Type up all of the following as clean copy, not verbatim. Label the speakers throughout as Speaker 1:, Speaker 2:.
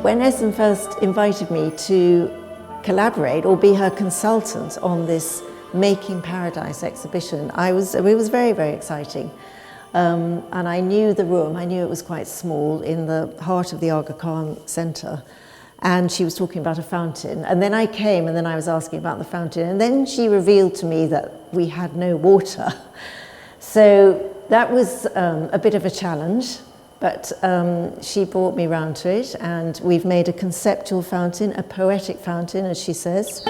Speaker 1: When Essen first invited me to collaborate or be her consultant on this Making Paradise exhibition, it was very, very exciting. And I knew the room, I knew it was quite small in the heart of the Aga Khan Centre. And she was talking about a fountain. And then I came and then I was asking about the fountain. And then she revealed to me that we had no water. So that was a bit of a challenge. But she brought me round to it, and we've made a conceptual fountain, a poetic fountain, as she says.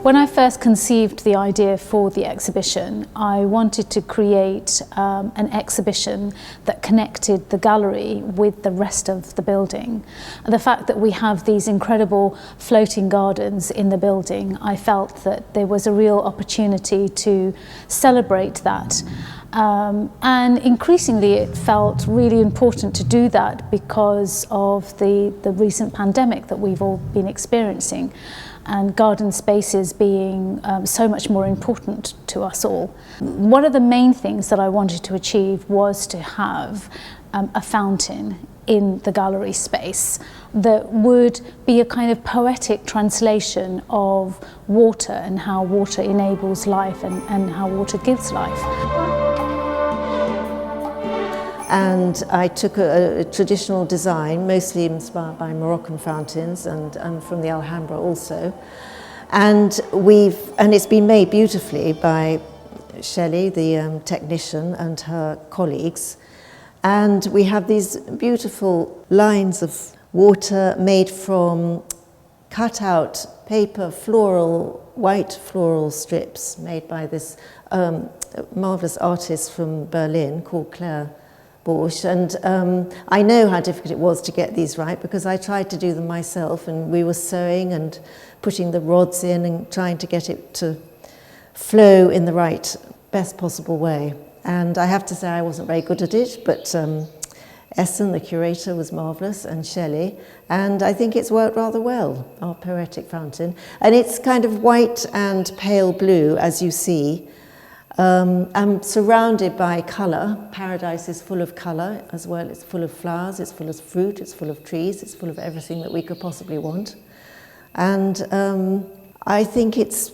Speaker 2: When I first conceived the idea for the exhibition, I wanted to create an exhibition that connected the gallery with the rest of the building. And the fact that we have these incredible floating gardens in the building, I felt that there was a real opportunity to celebrate that. And increasingly it felt really important to do that because of the recent pandemic that we've all been experiencing, and garden spaces being so much more important to us all. One of the main things that I wanted to achieve was to have a fountain in the gallery space that would be a kind of poetic translation of water and how water enables life and how water gives life.
Speaker 1: And I took a traditional design, mostly inspired by Moroccan fountains and from the Alhambra also. And it's been made beautifully by Shelley, the technician, and her colleagues. And we have these beautiful lines of water made from cut out paper white floral strips made by this marvelous artist from Berlin called Claire. And I know how difficult it was to get these right because I tried to do them myself, and we were sewing and putting the rods in and trying to get it to flow in the right, best possible way. And I have to say I wasn't very good at it, but Essen, the curator, was marvellous, and Shelley, and I think it's worked rather well, our poetic fountain. And it's kind of white and pale blue, as you see. I'm surrounded by colour. Paradise is full of colour as well. It's full of flowers, it's full of fruit, it's full of trees, it's full of everything that we could possibly want. And I think it's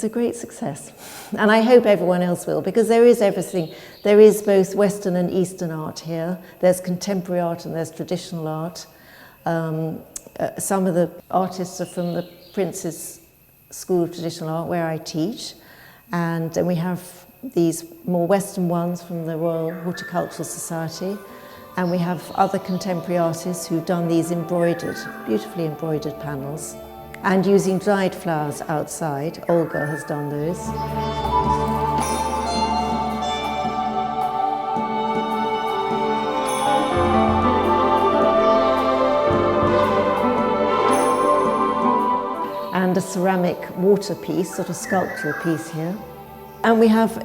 Speaker 1: a great success. And I hope everyone else will, because there is everything. There is both Western and Eastern art here. There's contemporary art and there's traditional art. Some of the artists are from the Prince's School of Traditional Art, where I teach. And then we have these more Western ones from the Royal Horticultural Society. And we have other contemporary artists who've done these beautifully embroidered panels. And using dried flowers outside. Olga has done those. And a ceramic water piece, sort of sculptural piece here. And we have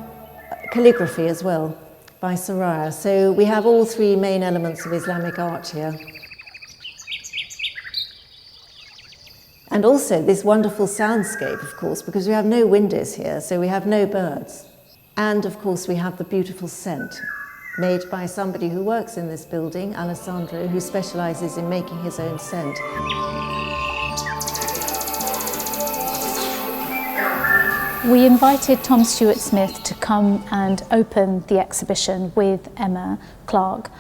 Speaker 1: calligraphy as well, by Soraya. So we have all three main elements of Islamic art here. And also this wonderful soundscape, of course, because we have no windows here, so we have no birds. And of course we have the beautiful scent made by somebody who works in this building, Alessandro, who specialises in making his own scent.
Speaker 2: We invited Tom Stewart-Smith to come and open the exhibition with Emma Clark,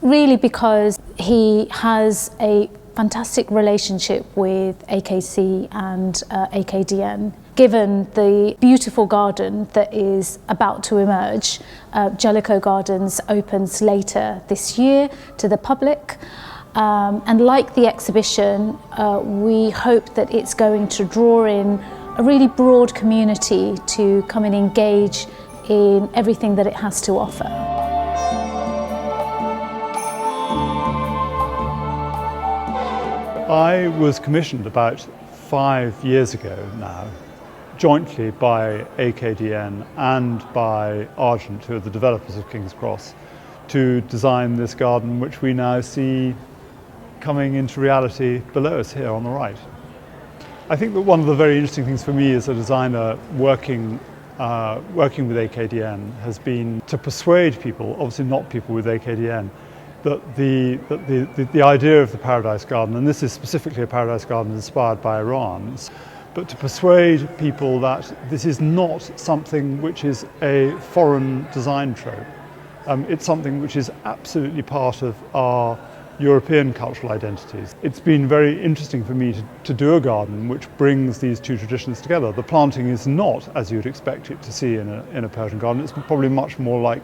Speaker 2: really because he has a fantastic relationship with AKC and AKDN. Given the beautiful garden that is about to emerge, Jellicoe Gardens opens later this year to the public. And like the exhibition, we hope that it's going to draw in a really broad community to come and engage in everything that it has to offer.
Speaker 3: I was commissioned about 5 years ago now, jointly by AKDN and by Argent, who are the developers of King's Cross, to design this garden which we now see coming into reality below us here on the right. I think that one of the very interesting things for me as a designer working working with AKDN has been to persuade people, obviously not people with AKDN, that the idea of the Paradise Garden, and this is specifically a Paradise Garden inspired by Iran, but to persuade people that this is not something which is a foreign design trope. It's something which is absolutely part of our European cultural identities. It's been very interesting for me to do a garden which brings these two traditions together. The planting is not as you'd expect it to see in a Persian garden. It's probably much more like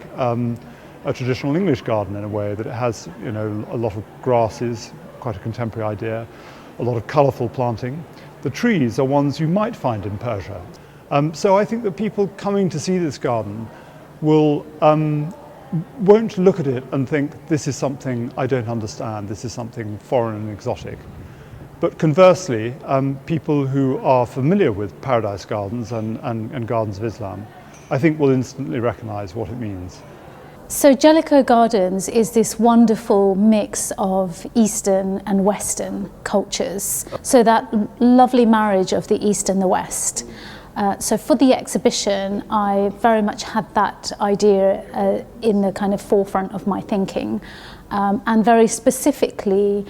Speaker 3: a traditional English garden in a way, that it has, you know, a lot of grasses, quite a contemporary idea, a lot of colourful planting. The trees are ones you might find in Persia. So I think that people coming to see this garden won't look at it and think, this is something I don't understand, this is something foreign and exotic. But conversely, people who are familiar with Paradise Gardens and Gardens of Islam, I think will instantly recognise what it means.
Speaker 2: So Jellicoe Gardens is this wonderful mix of Eastern and Western cultures. So that lovely marriage of the East and the West. So for the exhibition, I very much had that idea in the kind of forefront of my thinking, and very specifically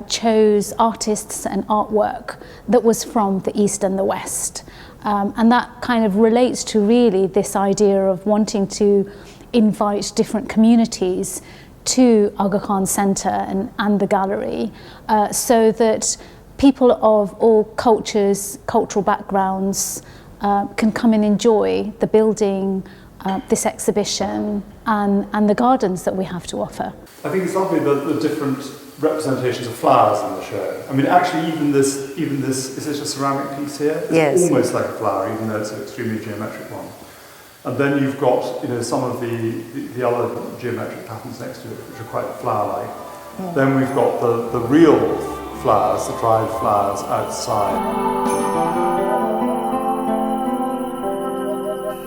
Speaker 2: chose artists and artwork that was from the East and the West. And that kind of relates to really this idea of wanting to invite different communities to Aga Khan Centre and the gallery, so that people of all cultures, cultural backgrounds can come and enjoy the building, this exhibition and the gardens that we have to offer.
Speaker 3: I think it's lovely the different representations of flowers in the show. I mean, actually, even this is it a ceramic piece here? It's
Speaker 1: yes.
Speaker 3: Almost like a flower, even though it's an extremely geometric one. And then you've got, you know, some of the other geometric patterns next to it, which are quite flower-like. Mm. Then we've got the real flowers, the dried flowers outside.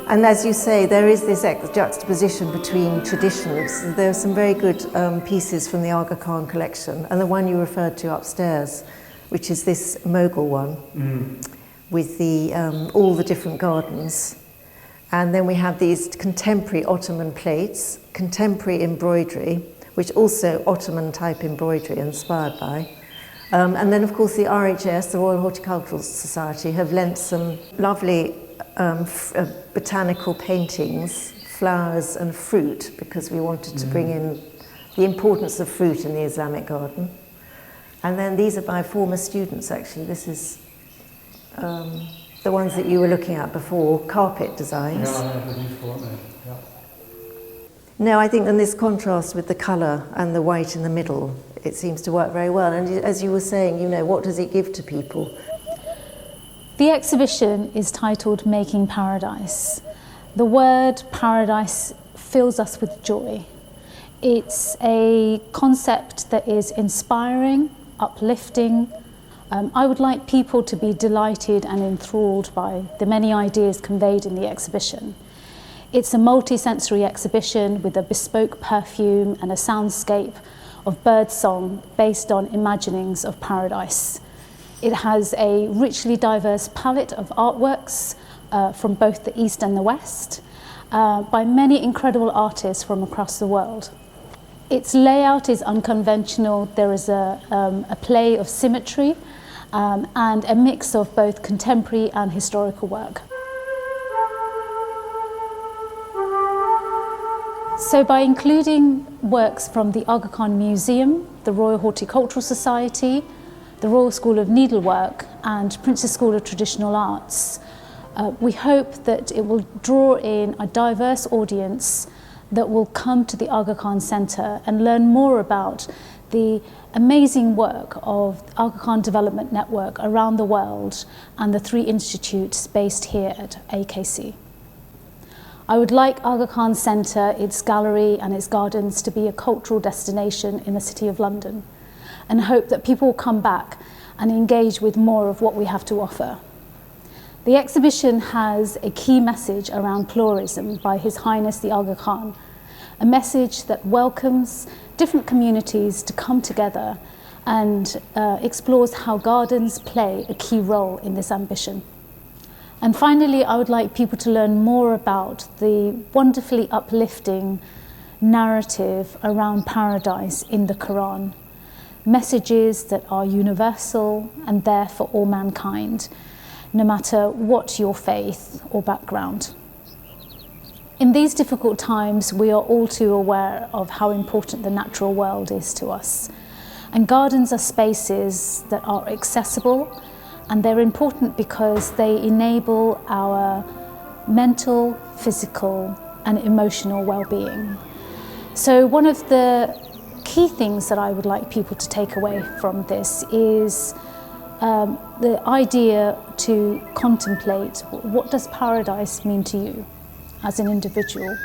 Speaker 1: And as you say, there is this juxtaposition between traditions. There are some very good pieces from the Aga Khan collection, and the one you referred to upstairs, which is this Mughal one, with the all the different gardens. And then we have these contemporary Ottoman plates, contemporary embroidery, which also Ottoman type embroidery inspired by. And then of course the RHS, the Royal Horticultural Society, have lent some lovely botanical paintings, flowers and fruit, because we wanted to bring in the importance of fruit in the Islamic garden. And then these are by former students actually. This is the ones that you were looking at before, carpet designs.
Speaker 3: Yeah.
Speaker 1: No, I think in this contrast with the colour and the white in the middle, it seems to work very well. And as you were saying, you know, what does it give to people?
Speaker 2: The exhibition is titled Making Paradise. The word paradise fills us with joy. It's a concept that is inspiring, uplifting. I would like people to be delighted and enthralled by the many ideas conveyed in the exhibition. It's a multi-sensory exhibition with a bespoke perfume and a soundscape of birdsong based on imaginings of paradise. It has a richly diverse palette of artworks from both the East and the West by many incredible artists from across the world. Its layout is unconventional. There is a play of symmetry and a mix of both contemporary and historical work. So by including works from the Aga Khan Museum, the Royal Horticultural Society, the Royal School of Needlework and Princess School of Traditional Arts, we hope that it will draw in a diverse audience that will come to the Aga Khan Centre and learn more about the amazing work of the Aga Khan Development Network around the world and the 3 institutes based here at AKC. I would like Aga Khan Centre, its gallery and its gardens to be a cultural destination in the City of London, and hope that people will come back and engage with more of what we have to offer. The exhibition has a key message around pluralism by His Highness the Aga Khan, a message that welcomes different communities to come together and explores how gardens play a key role in this ambition. And finally, I would like people to learn more about the wonderfully uplifting narrative around paradise in the Quran. Messages that are universal and there for all mankind, no matter what your faith or background. In these difficult times, we are all too aware of how important the natural world is to us. And gardens are spaces that are accessible, and they're important because they enable our mental, physical, and emotional well-being. So one of the key things that I would like people to take away from this is the idea to contemplate, what does paradise mean to you as an individual?